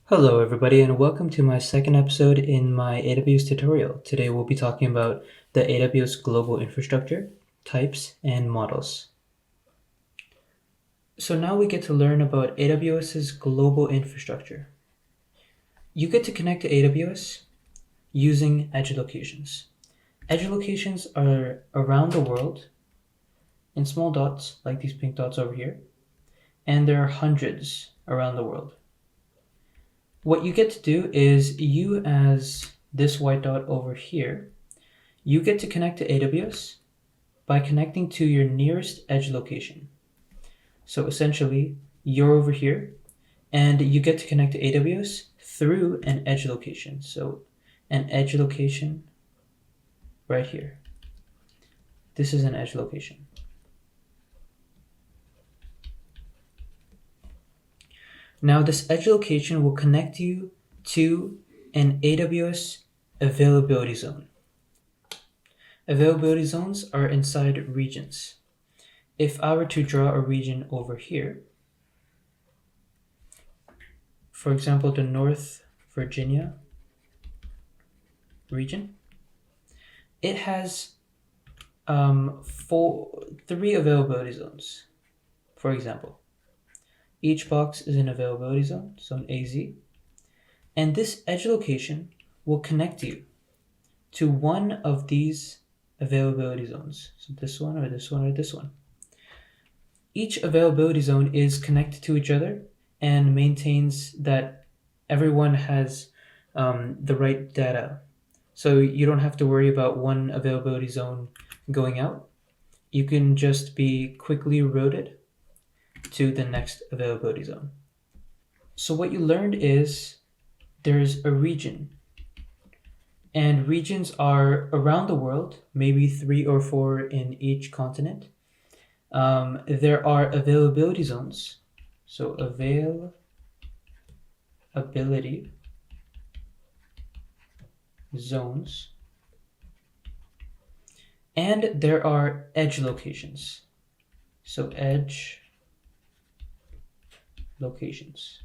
Hello everybody and welcome to my second episode in my AWS tutorial. Today we'll be talking about the AWS global infrastructure, types, and models. So now we get to learn about AWS's global infrastructure. You get to connect to AWS using edge locations. Edge locations are around the world in small dots like these pink dots over here, and there are hundreds around the world. What you get to do is you as this white dot over here, you get to connect to AWS by connecting to your nearest edge location. So essentially, you're over here and you get to connect to AWS through an edge location. So an edge location right here. This is an edge location. Now this edge location will connect you to an AWS availability zone. Availability zones are inside regions. If I were to draw a region over here, for example, the North Virginia region, it has three availability zones, for example. Each box is an availability zone, so an AZ, and this edge location will connect you to one of these availability zones. So this one or this one or this one. Each availability zone is connected to each other and maintains that everyone has the right data. So you don't have to worry about one availability zone going out. You can just be quickly routed to the next availability zone. So what you learned is there's a region, and regions are around the world, maybe 3 or 4 in each continent. There are availability zones, so availability zones, and there are edge locations, so edge locations.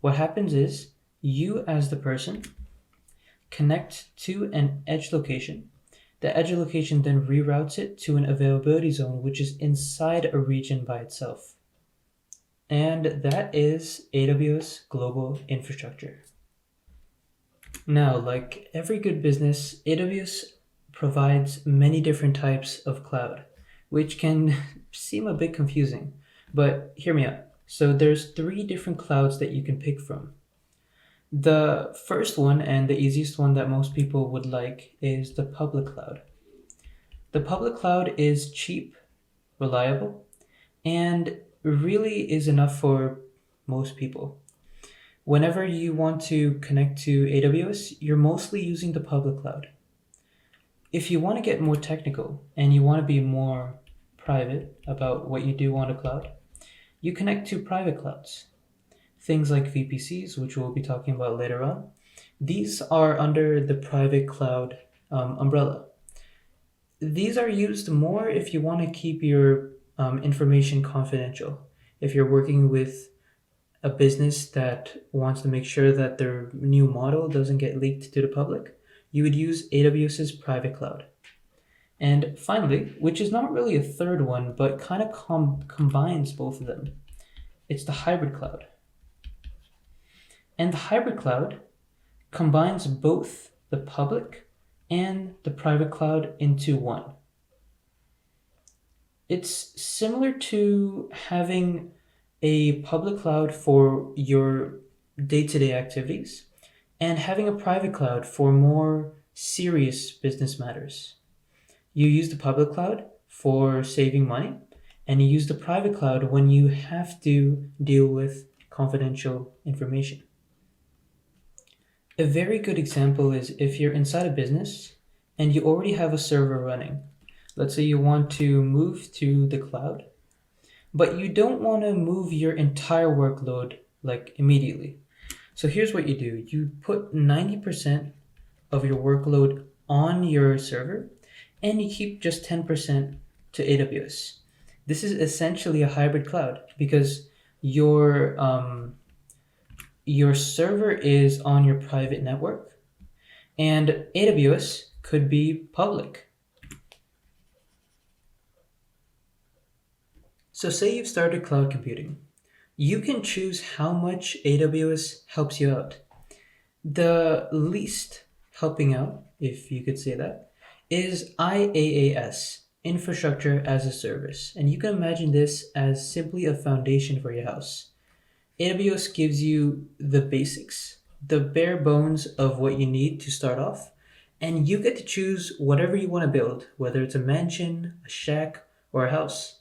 What happens is you as the person connect to an edge location. The edge location then reroutes it to an availability zone, which is inside a region by itself. And that is AWS Global Infrastructure. Now, like every good business, AWS provides many different types of cloud, which can seem a bit confusing, but hear me out. So there's 3 different clouds that you can pick from. The first one, and the easiest one that most people would like, is the public cloud. The public cloud is cheap, reliable, and really is enough for most people. Whenever you want to connect to AWS, you're mostly using the public cloud. If you want to get more technical and you want to be more private about what you do on a cloud, you connect to private clouds. Things like VPCs, which we'll be talking about later on, these are under the private cloud umbrella. These are used more if you want to keep your information confidential. If you're working with a business that wants to make sure that their new model doesn't get leaked to the public, you would use AWS's private cloud. And finally, which is not really a third one, but kind of combines both of them, it's the hybrid cloud. And the hybrid cloud combines both the public and the private cloud into one. It's similar to having a public cloud for your day-to-day activities and having a private cloud for more serious business matters. You use the public cloud for saving money, and you use the private cloud when you have to deal with confidential information. A very good example is if you're inside a business and you already have a server running. Let's say you want to move to the cloud, but you don't want to move your entire workload like immediately. So here's what you do. You put 90% of your workload on your server and you keep just 10% to AWS. This is essentially a hybrid cloud because your server is on your private network, and AWS could be public. So say you've started cloud computing. You can choose how much AWS helps you out. The least helping out, if you could say that, is IaaS, Infrastructure as a Service. And you can imagine this as simply a foundation for your house. AWS gives you the basics, the bare bones of what you need to start off, and you get to choose whatever you want to build, whether it's a mansion, a shack, or a house.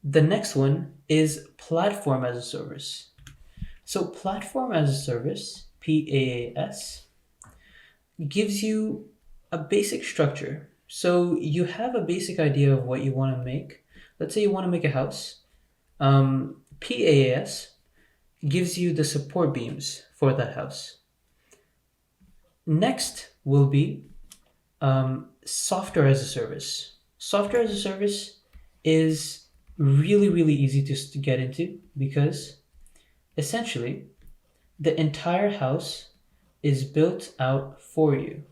The next one is Platform as a Service. So, Platform as a Service, PaaS, gives you a basic structure. So, you have a basic idea of what you want to make. Let's say you want to make a house. PaaS gives you the support beams for that house. Next will be Software as a Service. Software as a Service is really, really easy to get into because essentially the entire house is built out for you.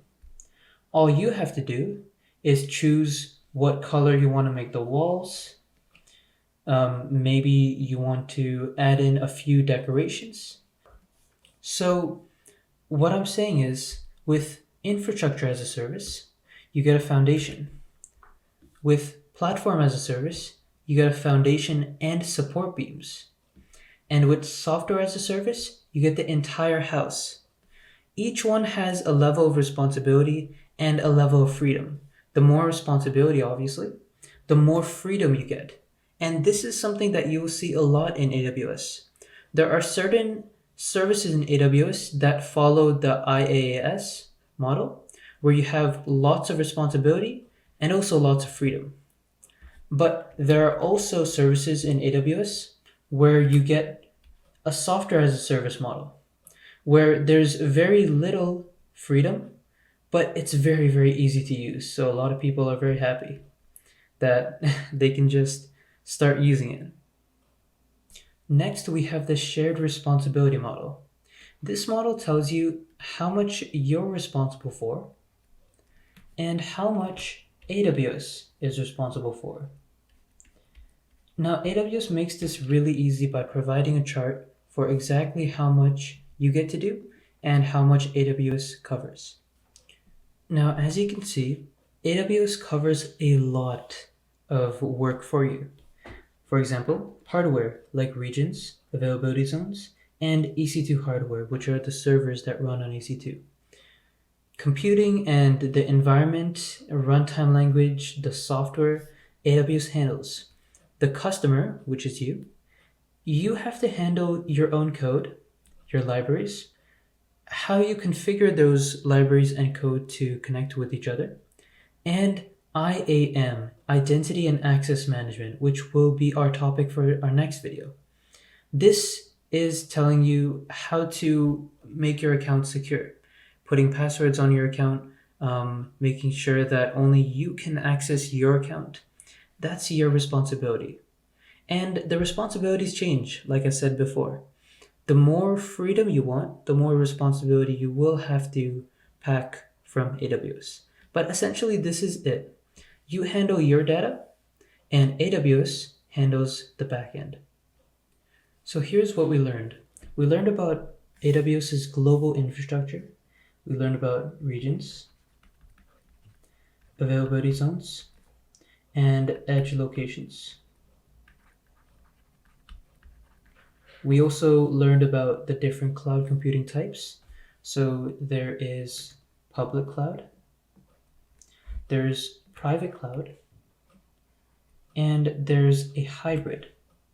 All you have to do is choose what color you want to make the walls. Maybe you want to add in a few decorations. So, what I'm saying is, with infrastructure as a service, you get a foundation. With platform as a service, you get a foundation and support beams. And with software as a service, you get the entire house. Each one has a level of responsibility and a level of freedom. The more responsibility, obviously, the more freedom you get. And this is something that you will see a lot in AWS. There are certain services in AWS that follow the IaaS model, where you have lots of responsibility and also lots of freedom. But there are also services in AWS where you get a software as a service model, where there's very little freedom, but it's very, very easy to use. So a lot of people are very happy that they can just start using it. Next, we have the shared responsibility model. This model tells you how much you're responsible for and how much AWS is responsible for. Now, AWS makes this really easy by providing a chart for exactly how much you get to do and how much AWS covers. Now, as you can see, AWS covers a lot of work for you. For example, hardware like regions, availability zones, and EC2 hardware, which are the servers that run on EC2. Computing and the environment, runtime language, the software, AWS handles. The customer, which is you have to handle your own code, your libraries, how you configure those libraries and code to connect with each other, and IAM, Identity and Access Management, which will be our topic for our next video. This is telling you how to make your account secure, putting passwords on your account, making sure that only you can access your account. That's your responsibility. And the responsibilities change, like I said before. The more freedom you want, the more responsibility you will have to pack from AWS. But essentially, this is it. You handle your data, and AWS handles the backend. So here's what we learned. We learned about AWS's global infrastructure. We learned about regions, availability zones, and edge locations. We also learned about the different cloud computing types. So there is public cloud, there's private cloud, and there's a hybrid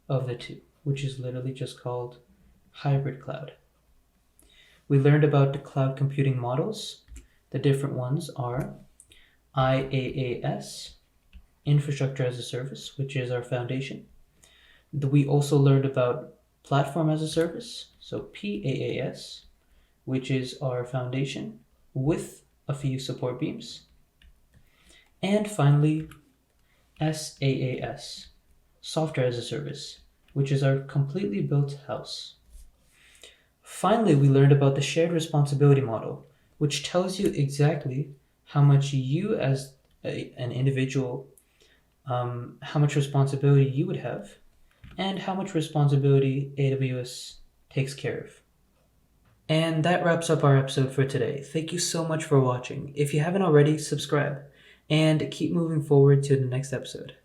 of the two, which is literally just called hybrid cloud. We learned about the cloud computing models. The different ones are IaaS, Infrastructure as a Service, which is our foundation. We also learned about Platform as a Service, so PaaS, which is our foundation with a few support beams. And finally, SaaS, software as a service, which is our completely built house. Finally, we learned about the shared responsibility model, which tells you exactly how much you as an individual, how much responsibility you would have, and how much responsibility AWS takes care of. And that wraps up our episode for today. Thank you so much for watching. If you haven't already, subscribe and keep moving forward to the next episode.